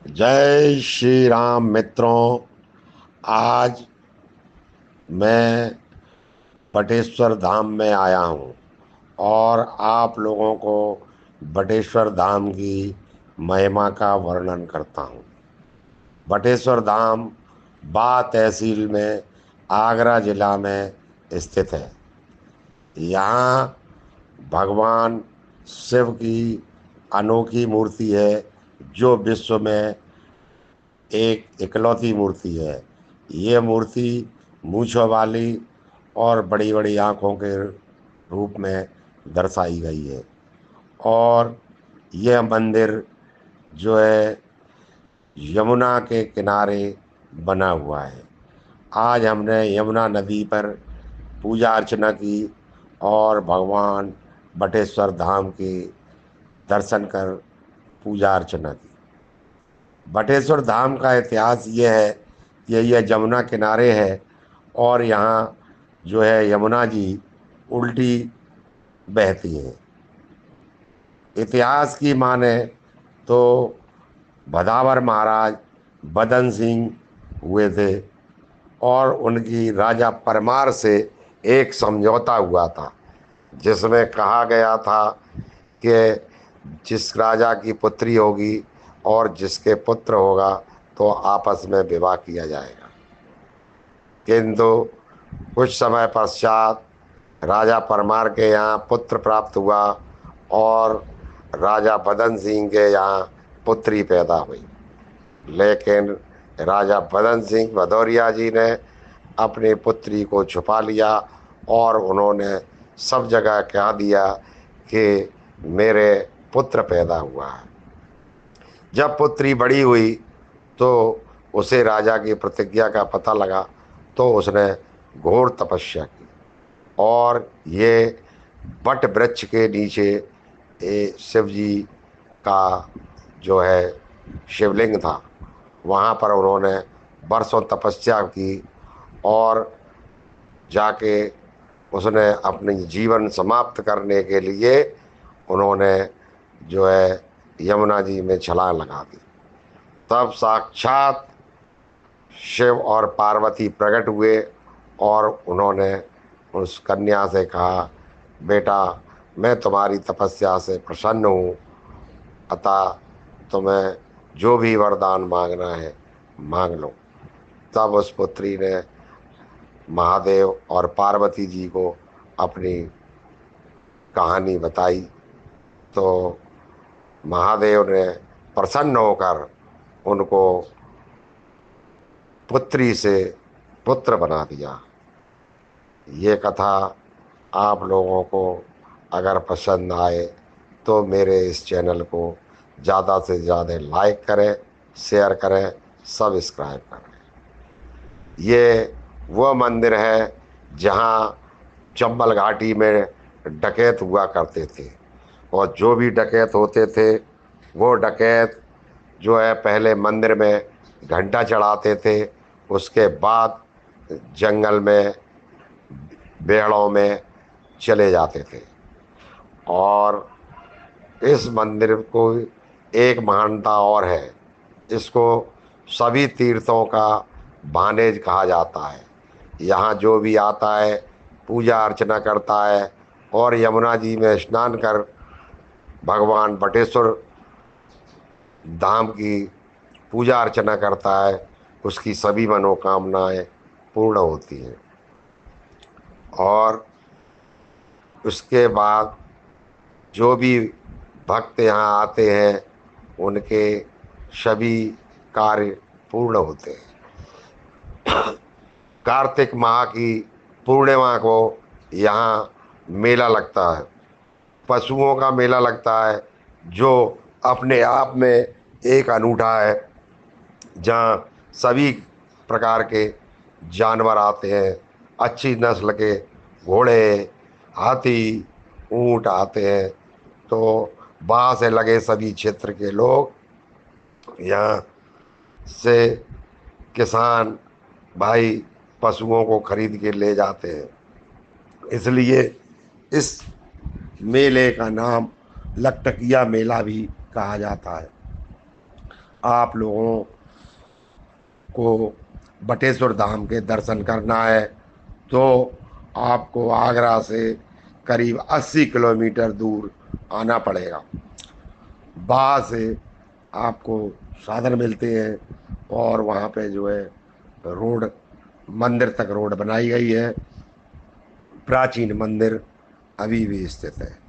जय श्री राम मित्रों। आज मैं बटेश्वर धाम में आया हूँ और आप लोगों को बटेश्वर धाम की महिमा का वर्णन करता हूँ। बटेश्वर धाम बा तहसील में आगरा जिला में स्थित है। यहाँ भगवान शिव की अनोखी मूर्ति है जो विश्व में एक इकलौती मूर्ति है। ये मूर्ति मूंछों वाली और बड़ी बड़ी आँखों के रूप में दर्शाई गई है। और यह मंदिर जो है यमुना के किनारे बना हुआ है। आज हमने यमुना नदी पर पूजा अर्चना की और भगवान बटेश्वर धाम के दर्शन कर पूजा अर्चना की। बटेश्वर धाम का इतिहास ये है कि यह यमुना किनारे है और यहाँ जो है यमुना जी उल्टी बहती हैं। इतिहास की माने तो भदावर महाराज बदन सिंह हुए थे और उनकी राजा परमार से एक समझौता हुआ था जिसमें कहा गया था कि जिस राजा की पुत्री होगी और जिसके पुत्र होगा तो आपस में विवाह किया जाएगा। किंतु कुछ समय पश्चात राजा परमार के यहाँ पुत्र प्राप्त हुआ और राजा बदन सिंह के यहाँ पुत्री पैदा हुई। लेकिन राजा बदन सिंह भदौरिया जी ने अपनी पुत्री को छुपा लिया और उन्होंने सब जगह कह दिया कि मेरे पुत्र पैदा हुआ है। जब पुत्री बड़ी हुई तो उसे राजा की प्रतिज्ञा का पता लगा तो उसने घोर तपस्या की और ये बट वृक्ष के नीचे शिव जी का जो है शिवलिंग था, वहाँ पर उन्होंने बरसों तपस्या की और जाके उसने अपनी जीवन समाप्त करने के लिए उन्होंने जो है यमुना जी में छलांग लगा दी। तब साक्षात शिव और पार्वती प्रकट हुए और उन्होंने उस कन्या से कहा, बेटा मैं तुम्हारी तपस्या से प्रसन्न हूँ, अतः तुम्हें जो भी वरदान मांगना है मांग लो। तब उस पुत्री ने महादेव और पार्वती जी को अपनी कहानी बताई तो महादेव ने प्रसन्न होकर उनको पुत्री से पुत्र बना दिया। ये कथा आप लोगों को अगर पसंद आए तो मेरे इस चैनल को ज़्यादा से ज़्यादा लाइक करें, शेयर करें, सब्सक्राइब करें। ये वो मंदिर है जहाँ चंबल घाटी में डकैत हुआ करते थे और जो भी डकैत होते थे वो डकैत जो है पहले मंदिर में घंटा चढ़ाते थे, उसके बाद जंगल में बेड़ों में चले जाते थे। और इस मंदिर को एक महानता और है, इसको सभी तीर्थों का बानेज कहा जाता है। यहाँ जो भी आता है पूजा अर्चना करता है और यमुना जी में स्नान कर भगवान बटेश्वर धाम की पूजा अर्चना करता है, उसकी सभी मनोकामनाएं पूर्ण होती हैं। और उसके बाद जो भी भक्त यहाँ आते हैं उनके सभी कार्य पूर्ण होते हैं। कार्तिक माह की पूर्णिमा को यहाँ मेला लगता है, पशुओं का मेला लगता है जो अपने आप में एक अनूठा है, जहाँ सभी प्रकार के जानवर आते हैं। अच्छी नस्ल के घोड़े, हाथी, ऊंट आते हैं। तो वहाँ से लगे सभी क्षेत्र के लोग यहाँ से किसान भाई पशुओं को खरीद के ले जाते हैं। इसलिए इस मेले का नाम लखटकिया मेला भी कहा जाता है। आप लोगों को बटेश्वर धाम के दर्शन करना है तो आपको आगरा से करीब 80 किलोमीटर दूर आना पड़ेगा। वहाँ से आपको साधन मिलते हैं और वहाँ पे जो है रोड, मंदिर तक रोड बनाई गई है। प्राचीन मंदिर अभी भी स्थित है।